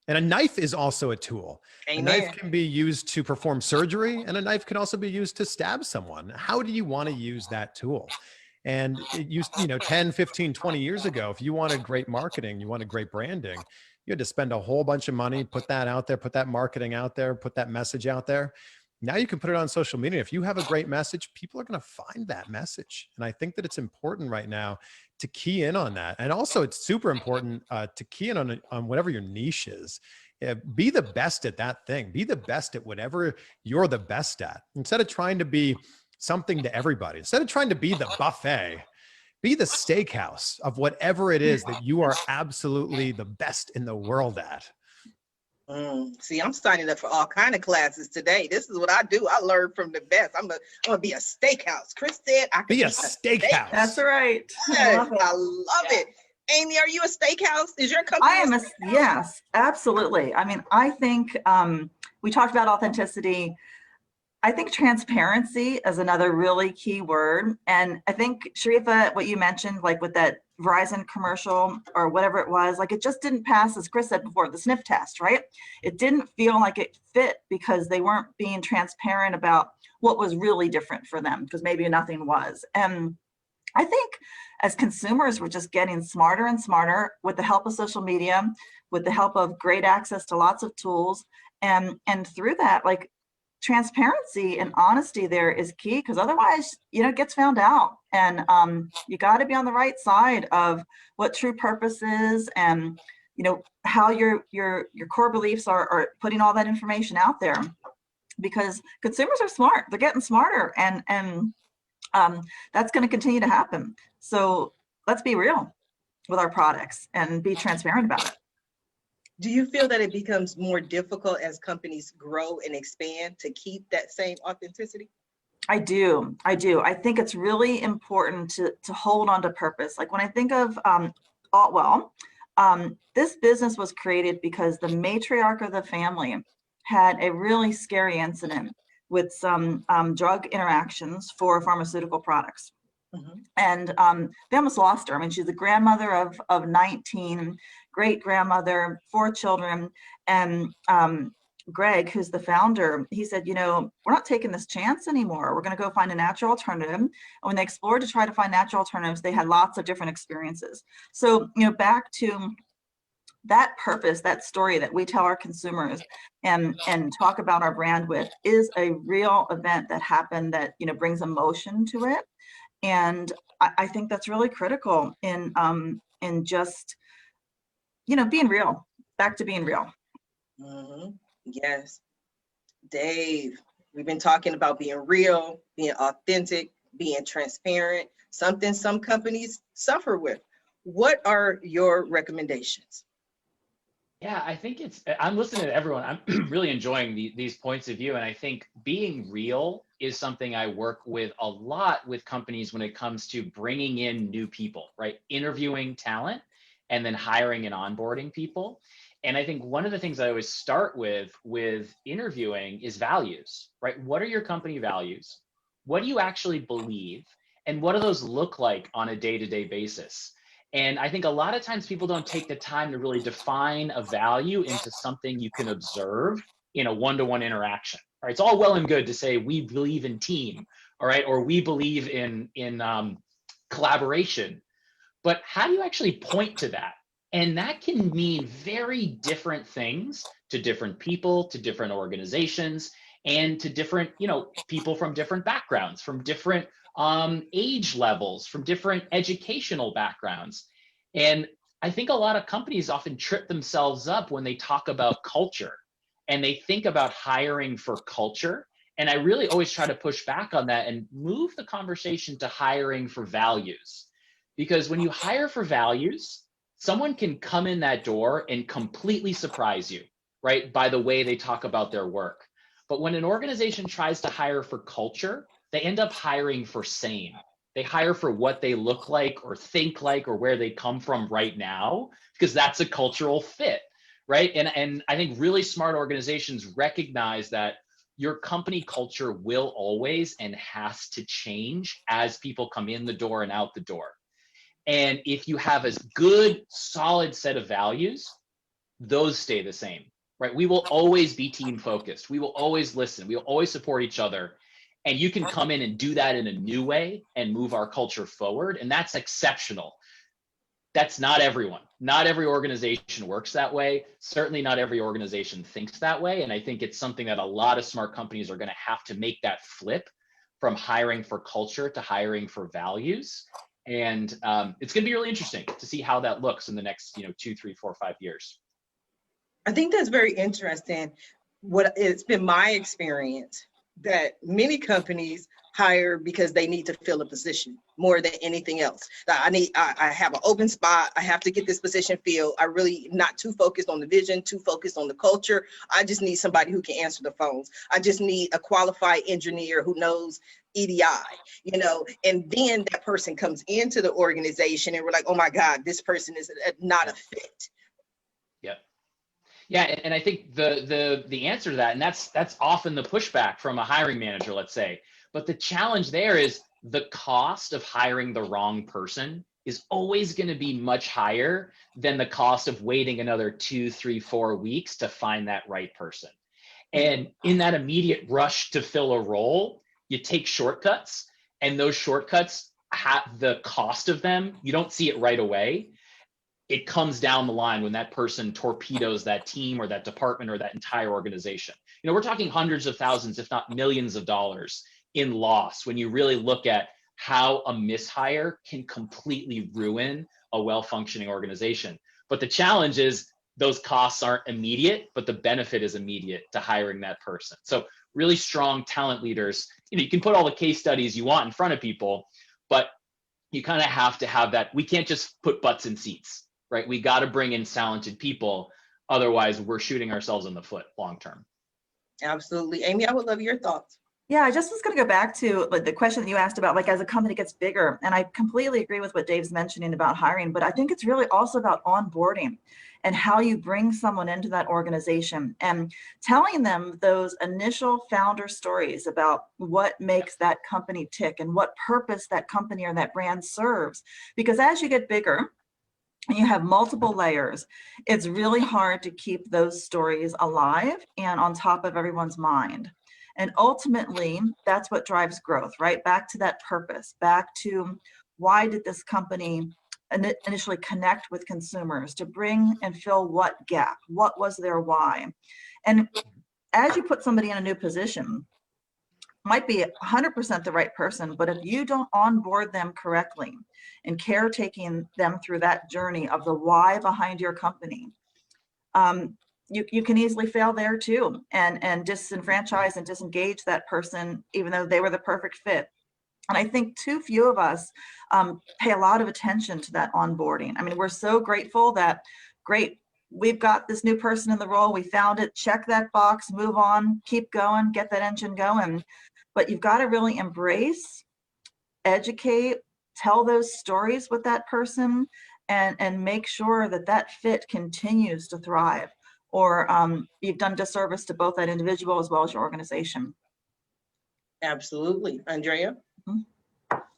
Speaker 5: And a knife is also a tool.
Speaker 1: Amen.
Speaker 5: A knife can be used to perform surgery, and a knife can also be used to stab someone. How do you want to use that tool? And it used, 10, 15, 20 years ago, if you wanted great marketing, you wanted great branding, you had to spend a whole bunch of money, put that out there, put that marketing out there, put that message out there. Now you can put it on social media. If you have a great message, people are going to find that message. And I think that it's important right now to key in on that. And also it's super important to key in on whatever your niche is. Be the best at that thing. Be the best at whatever you're the best at. Instead of trying to be something to everybody, instead of trying to be the buffet, be the steakhouse of whatever it is that you are absolutely the best in the world at.
Speaker 1: See, I'm signing up for all kind of classes today. This is what I do. I learn from the best. I'm gonna be a steakhouse. Chris said I could
Speaker 5: Be a steakhouse.
Speaker 4: That's right.
Speaker 1: Yes, I love it. Amy, are you a steakhouse? Is your company?
Speaker 4: I am yes, absolutely. I mean, I think we talked about authenticity. I think transparency is another really key word. And I think, Sharifa, what you mentioned, like with that Verizon commercial or whatever it was, like it just didn't pass, as Chris said before, the sniff test, right? It didn't feel like it fit because they weren't being transparent about what was really different for them, because maybe nothing was. And I think as consumers, we're just getting smarter and smarter with the help of social media, with the help of great access to lots of tools. And through that, like, transparency and honesty there is key, because otherwise, it gets found out. And you got to be on the right side of what true purpose is, and how your core beliefs are putting all that information out there, because consumers are smart. They're getting smarter, and that's going to continue to happen. So let's be real with our products and be transparent about it.
Speaker 1: Do you feel that it becomes more difficult as companies grow and expand to keep that same authenticity?
Speaker 4: I do. I think it's really important to hold on to purpose. Like when I think of ALTWELL, this business was created because the matriarch of the family had a really scary incident with some drug interactions for pharmaceutical products. Mm-hmm. And they almost lost her. I mean, she's the grandmother of 19, great grandmother, 4 children. And Greg, who's the founder, he said, we're not taking this chance anymore. We're going to go find a natural alternative. And when they explored to try to find natural alternatives, they had lots of different experiences. So, back to that purpose, that story that we tell our consumers and talk about our brand with is a real event that happened that, brings emotion to it. And I think that's really critical in just, being real, back to being real.
Speaker 1: Mm-hmm. Yes. Dave, we've been talking about being real, being authentic, being transparent, something some companies suffer with. What are your recommendations?
Speaker 3: Yeah, I think I'm listening to everyone. I'm really enjoying these points of view. And I think being real is something I work with a lot with companies when it comes to bringing in new people, right? Interviewing talent and then hiring and onboarding people. And I think one of the things I always start with interviewing is values, right? What are your company values? What do you actually believe? And what do those look like on a day-to-day basis? And I think a lot of times people don't take the time to really define a value into something you can observe in a one-to-one interaction. Right? It's all well and good to say we believe in team, all right, or we believe in collaboration, but how do you actually point to that? And that can mean very different things to different people, to different organizations, and to different, people from different backgrounds, from different age levels, from different educational backgrounds. And I think a lot of companies often trip themselves up when they talk about culture and they think about hiring for culture. And I really always try to push back on that and move the conversation to hiring for values. Because when you hire for values, someone can come in that door and completely surprise you, right, by the way they talk about their work. But when an organization tries to hire for culture, they end up hiring for same. They hire for what they look like or think like or where they come from right now, because that's a cultural fit, right? And I think really smart organizations recognize that your company culture will always and has to change as people come in the door and out the door. And if you have a good, solid set of values, those stay the same, right? We will always be team focused. We will always listen. We will always support each other. And you can come in and do that in a new way and move our culture forward. And that's exceptional. That's not everyone. Not every organization works that way. Certainly not every organization thinks that way. And I think it's something that a lot of smart companies are going to have to make that flip from hiring for culture to hiring for values. And it's going to be really interesting to see how that looks in the next, 2, 3, 4, 5 years.
Speaker 1: I think that's very interesting. What it's been my experience that many companies hire because they need to fill a position more than anything else. I have an open spot. I have to get this position filled. I really not too focused on the vision, too focused on the culture. I just need somebody who can answer the phones. I just need a qualified engineer who knows EDI, and then that person comes into the organization and we're like, oh my God, this person is not a fit.
Speaker 3: Yeah, and I think the answer to that, and that's often the pushback from a hiring manager, let's say. But the challenge there is the cost of hiring the wrong person is always going to be much higher than the cost of waiting another 2, 3, 4 weeks to find that right person. And in that immediate rush to fill a role, you take shortcuts, and those shortcuts have the cost of them. You don't see it right away. It comes down the line when that person torpedoes that team or that department or that entire organization. We're talking hundreds of thousands, if not millions of dollars in loss when you really look at how a mishire can completely ruin a well-functioning organization. But the challenge is those costs aren't immediate, but the benefit is immediate to hiring that person. So really strong talent leaders, you can put all the case studies you want in front of people, but you kind of have to have that. We can't just put butts in seats. Right? We got to bring in talented people. Otherwise, we're shooting ourselves in the foot long term.
Speaker 1: Absolutely. Amy, I would love your thoughts.
Speaker 4: Yeah, I just was going to go back to the question that you asked about, as a company gets bigger, and I completely agree with what Dave's mentioning about hiring, but I think it's really also about onboarding and how you bring someone into that organization and telling them those initial founder stories about what makes that company tick and what purpose that company or that brand serves. Because as you get bigger, and you have multiple layers, it's really hard to keep those stories alive and on top of everyone's mind. And ultimately, that's what drives growth, right? Back to that purpose, back to why did this company initially connect with consumers to bring and fill what gap? What was their why? And as you put somebody in a new position, might be 100% the right person, but if you don't onboard them correctly and caretaking them through that journey of the why behind your company, you can easily fail there too, and disenfranchise and disengage that person, even though they were the perfect fit. And I think too few of us pay a lot of attention to that onboarding. I mean, we're so grateful that, great, we've got this new person in the role, we found it, check that box, move on, keep going, get that engine going. But you've got to really embrace, educate, tell those stories with that person, and make sure that that fit continues to thrive, or you've done disservice to both that individual as well as your organization.
Speaker 1: Absolutely. Andrea?
Speaker 4: Mm-hmm.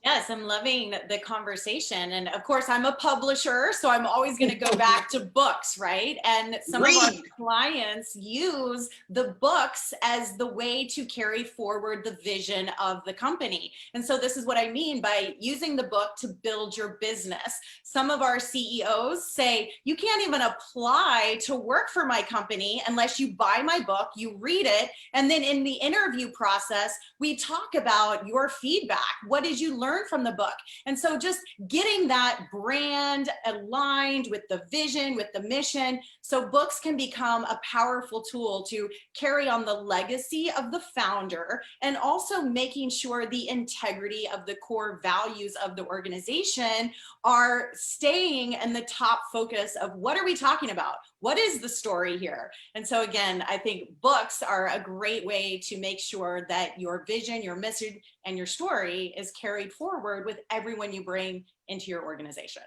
Speaker 2: Yes, I'm loving the conversation. And of course, I'm a publisher, so I'm always going to go back to books, right? And some of our clients use the books as the way to carry forward the vision of the company. And so this is what I mean by using the book to build your business. Some of our CEOs say, you can't even apply to work for my company unless you buy my book, you read it, and then in the interview process, we talk about your feedback. What did you learn from the book? And so just getting that brand aligned with the vision, with the mission, so books can become a powerful tool to carry on the legacy of the founder, and also making sure the integrity of the core values of the organization are staying in the top focus of what are we talking about? What is the story here? And so again, I think books are a great way to make sure that your vision, your message, and your story is carried forward with everyone you bring into your organization.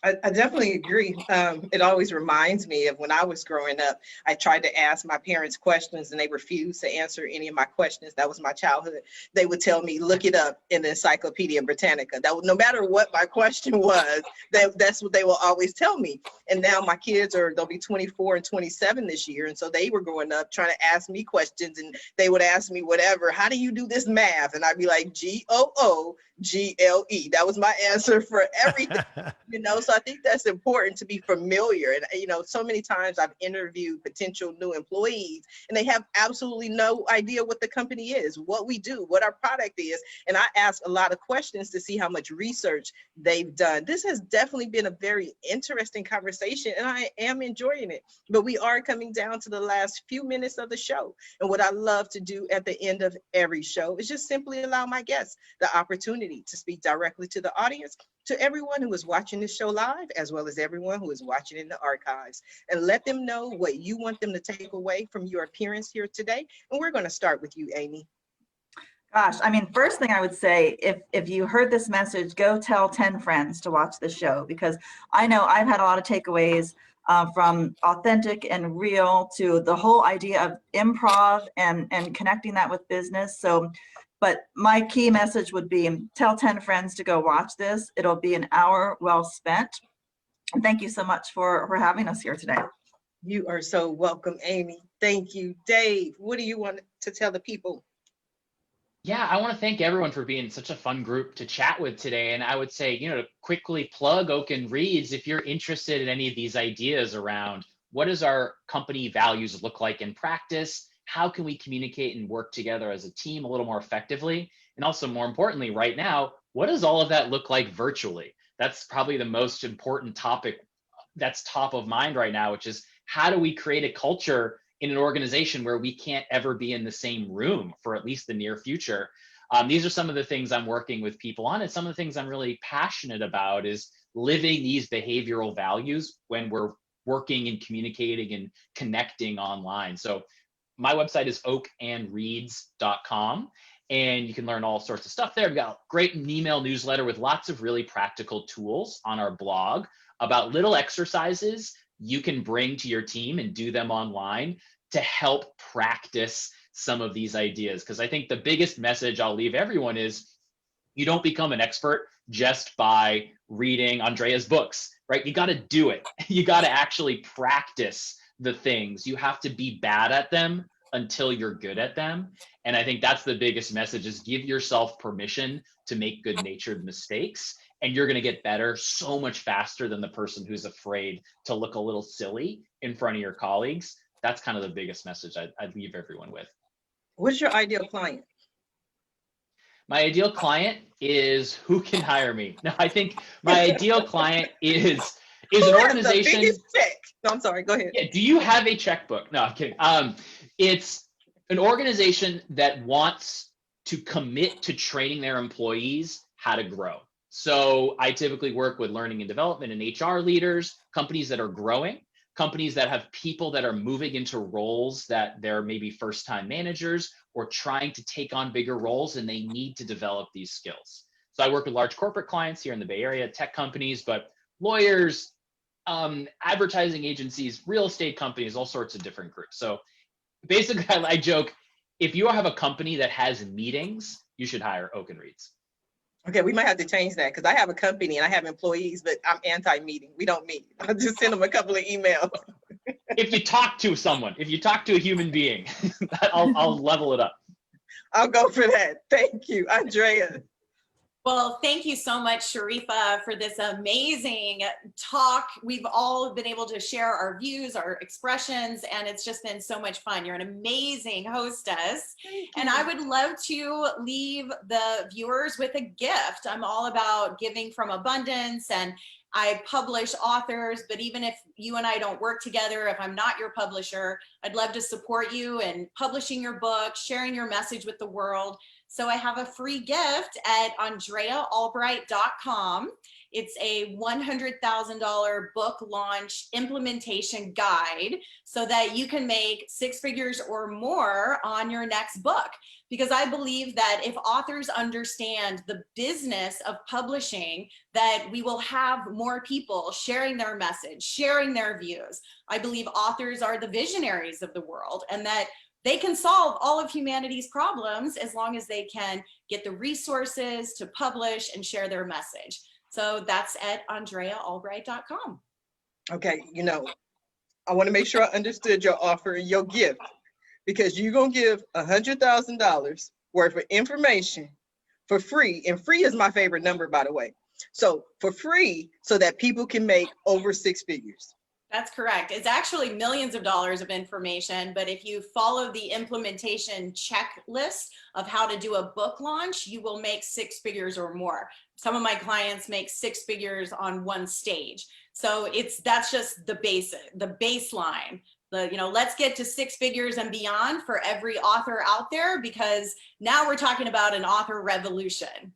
Speaker 1: I definitely agree. It always reminds me of when I was growing up. I tried to ask my parents questions and they refused to answer any of my questions. That was my childhood. They would tell me, look it up in the Encyclopedia Britannica. That would, no matter what my question was, that's what they will always tell me. And now my kids they'll be 24 and 27 this year. And so they were growing up trying to ask me questions, and they would ask me whatever, how do you do this math? And I'd be like, GOOGLE. That was my answer for everything, So so I think that's important to be familiar. And, you know, so many times I've interviewed potential new employees and they have absolutely no idea what the company is, what we do, what our product is. And I ask a lot of questions to see how much research they've done. This has definitely been a very interesting conversation and I am enjoying it. But we are coming down to the last few minutes of the show. And what I love to do at the end of every show is just simply allow my guests the opportunity to speak directly to the audience, to everyone who is watching this show live, as well as everyone who is watching in the archives, and let them know what you want them to take away from your appearance here today. And we're going to start with you, Amy.
Speaker 4: Gosh, I mean, first thing I would say, if you heard this message, go tell 10 friends to watch the show, because I know I've had a lot of takeaways from authentic and real to the whole idea of improv and connecting that with business. So, but my key message would be tell 10 friends to go watch this. It'll be an hour well spent. And thank you so much for having us here today.
Speaker 1: You are so welcome, Amy. Thank you. Dave, what do you want to tell the people?
Speaker 3: Yeah, I want to thank everyone for being such a fun group to chat with today. And I would say, you know, to quickly plug Oaken Reads, if you're interested in any of these ideas around what does our company values look like in practice, how can we communicate and work together as a team a little more effectively? And also more importantly, right now, what does all of that look like virtually? That's probably the most important topic that's top of mind right now, which is how do we create a culture in an organization where we can't ever be in the same room for at least the near future. These are some of the things I'm working with people on, and some of the things I'm really passionate about is living these behavioral values when we're working and communicating and connecting online. So my website is oakandreads.com, and you can learn all sorts of stuff there. We've got a great email newsletter with lots of really practical tools on our blog about little exercises you can bring to your team and do them online to help practice some of these ideas. Because I think the biggest message I'll leave everyone is you don't become an expert just by reading Andrea's books, right? You got to do it. You got to actually practice the things. You have to be bad at them until you're good at them. And I think that's the biggest message is give yourself permission to make good-natured mistakes. And you're going to get better so much faster than the person who's afraid to look a little silly in front of your colleagues. That's kind of the biggest message I'd leave everyone with.
Speaker 1: What's your ideal client?
Speaker 3: My ideal client is who can hire me. No, I think my ideal client is an organization.
Speaker 1: The biggest check. No, I'm sorry. Go ahead.
Speaker 3: Yeah, do you have a checkbook? No, I'm kidding. It's an organization that wants to commit to training their employees how to grow. So I typically work with learning and development and HR leaders, companies that are growing, companies that have people that are moving into roles that they're maybe first-time managers or trying to take on bigger roles, and they need to develop these skills. So I work with large corporate clients here in the Bay Area, tech companies, but lawyers, advertising agencies, real estate companies, all sorts of different groups. So basically, I joke, if you have a company that has meetings, you should hire Oaken Reads.
Speaker 1: Okay, we might have to change that because I have a company and I have employees, but I'm anti-meeting. We don't meet. I'll just send them a couple of emails.
Speaker 3: If you talk to someone, if you talk to a human being, I'll level it up.
Speaker 1: I'll go for that. Thank you, Andrea.
Speaker 2: Well, thank you so much, Sharifa, for this amazing talk. We've all been able to share our views, our expressions, and it's just been so much fun. You're an amazing hostess. And I would love to leave the viewers with a gift. I'm all about giving from abundance, and I publish authors, but even if you and I don't work together, if I'm not your publisher, I'd love to support you in publishing your book, sharing your message with the world. So I have a free gift at AndreaAlbright.com. It's a $100,000 book launch implementation guide so that you can make 6 figures or more on your next book. Because I believe that if authors understand the business of publishing, that we will have more people sharing their message, sharing their views. I believe authors are the visionaries of the world, and that they can solve all of humanity's problems as long as they can get the resources to publish and share their message. So that's at AndreaAlbright.com.
Speaker 1: Okay, you know, I want to make sure I understood your offer and your gift, because you're going to give $100,000 worth of information for free. And free is my favorite number, by the way. So for free, so that people can make over 6 figures.
Speaker 2: That's correct. It's actually millions of dollars of information, but if you follow the implementation checklist of how to do a book launch, you will make 6 figures or more. Some of my clients make 6 figures on one stage. So that's just the baseline. Let's get to 6 figures and beyond for every author out there, because now we're talking about an author revolution.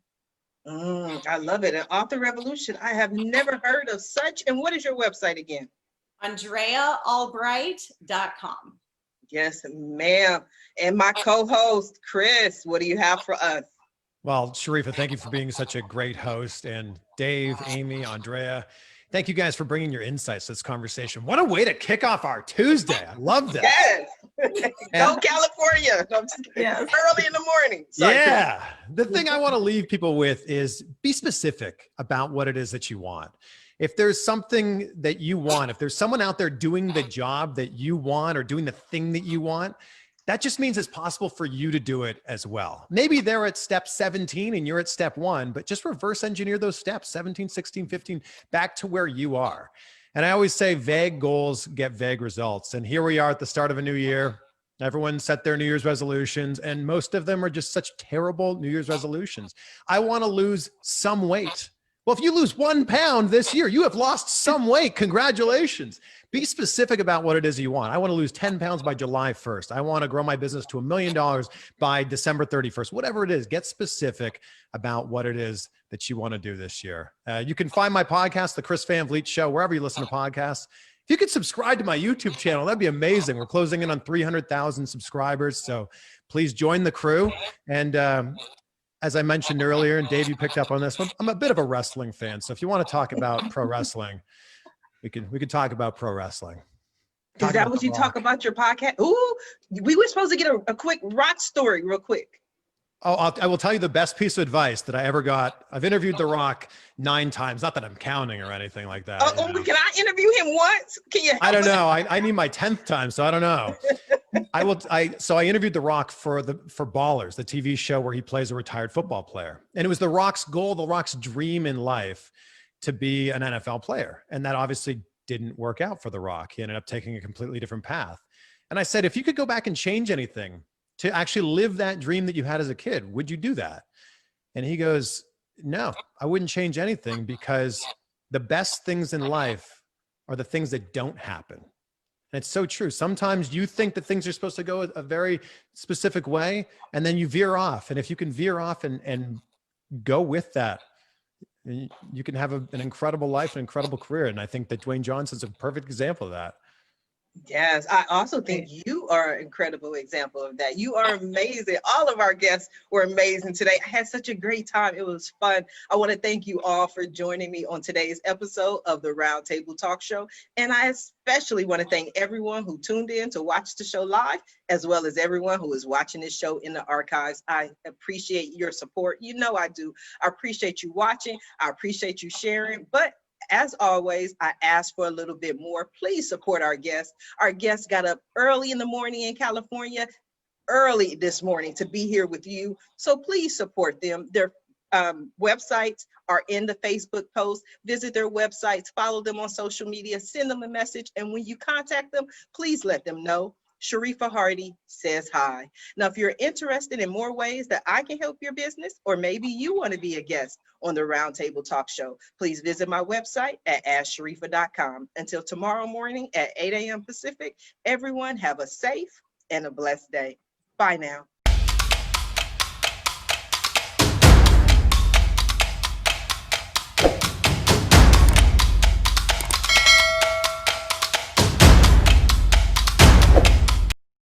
Speaker 1: I love it. An author revolution. I have never heard of such. And what is your website again?
Speaker 2: AndreaAlbright.com.
Speaker 1: Yes, ma'am. And my co-host, Chris, what do you have for us?
Speaker 5: Well, Sharifa, thank you for being such a great host. And Dave, Amy, Andrea, thank you guys for bringing your insights to this conversation. What a way to kick off our Tuesday. I love that.
Speaker 1: Yes. Go California. No, I'm just kidding.
Speaker 4: Yes.
Speaker 1: Early in the morning. Sorry.
Speaker 5: Yeah. The thing I want to leave people with is be specific about what it is that you want. If there's something that you want, if there's someone out there doing the job that you want or doing the thing that you want, that just means it's possible for you to do it as well. Maybe they're at step 17 and you're at step 1, but just reverse engineer those steps, 17, 16, 15, back to where you are. And I always say vague goals get vague results. And here we are at the start of a new year. Everyone set their New Year's resolutions, and most of them are just such terrible New Year's resolutions. I want to lose some weight. Well, if you lose 1 pound this year, you have lost some weight. Congratulations. Be specific about what it is you want. I want to lose 10 pounds by July 1st. I want to grow my business to $1 million by December 31st. Whatever it is, get specific about what it is that you want to do this year. You can find my podcast, The Chris Van Vliet Show, wherever you listen to podcasts. If you could subscribe to my YouTube channel, that'd be amazing. We're closing in on 300,000 subscribers. So please join the crew. And as I mentioned earlier, and Dave, you picked up on this one, I'm a bit of a wrestling fan. So if you want to talk about pro wrestling, we could talk about pro wrestling.
Speaker 1: Is that what you talk about your podcast? Ooh, we were supposed to get a quick rock story real quick.
Speaker 5: Oh, I will tell you the best piece of advice that I ever got. I've interviewed The Rock 9 times. Not that I'm counting or anything like that.
Speaker 1: Oh, can I interview him once? Can you?
Speaker 5: I don't know. I need my 10th time, so I don't know. So I interviewed The Rock for Ballers, the TV show where he plays a retired football player. And it was The Rock's goal, The Rock's dream in life to be an NFL player. And that obviously didn't work out for The Rock. He ended up taking a completely different path. And I said, if you could go back and change anything to actually live that dream that you had as a kid, would you do that? And he goes, no, I wouldn't change anything, because the best things in life are the things that don't happen. And it's so true. Sometimes you think that things are supposed to go a very specific way, and then you veer off. And if you can veer off and go with that, you can have an incredible life, an incredible career. And I think that Dwayne Johnson's a perfect example of that.
Speaker 1: Yes, I also think you are an incredible example of that. You are amazing. All of our guests were amazing today. I had such a great time. It was fun. I want to thank you all for joining me on today's episode of the Roundtable Talk Show. And I especially want to thank everyone who tuned in to watch the show live, as well as everyone who is watching this show in the archives. I appreciate your support. You know I do. I appreciate you watching. I appreciate you sharing. But as always, I ask for a little bit more. Please support our guests. Our guests got up early in the morning in California, early this morning, to be here with you. So please support them. Their websites are in the Facebook post. Visit their websites, follow them on social media, send them a message. And when you contact them, please let them know Sharifa Hardy says hi. Now, if you're interested in more ways that I can help your business, or maybe you want to be a guest on the Roundtable Talk Show, please visit my website at asksharifa.com. Until tomorrow morning at 8 a.m. Pacific, everyone have a safe and a blessed day. Bye now.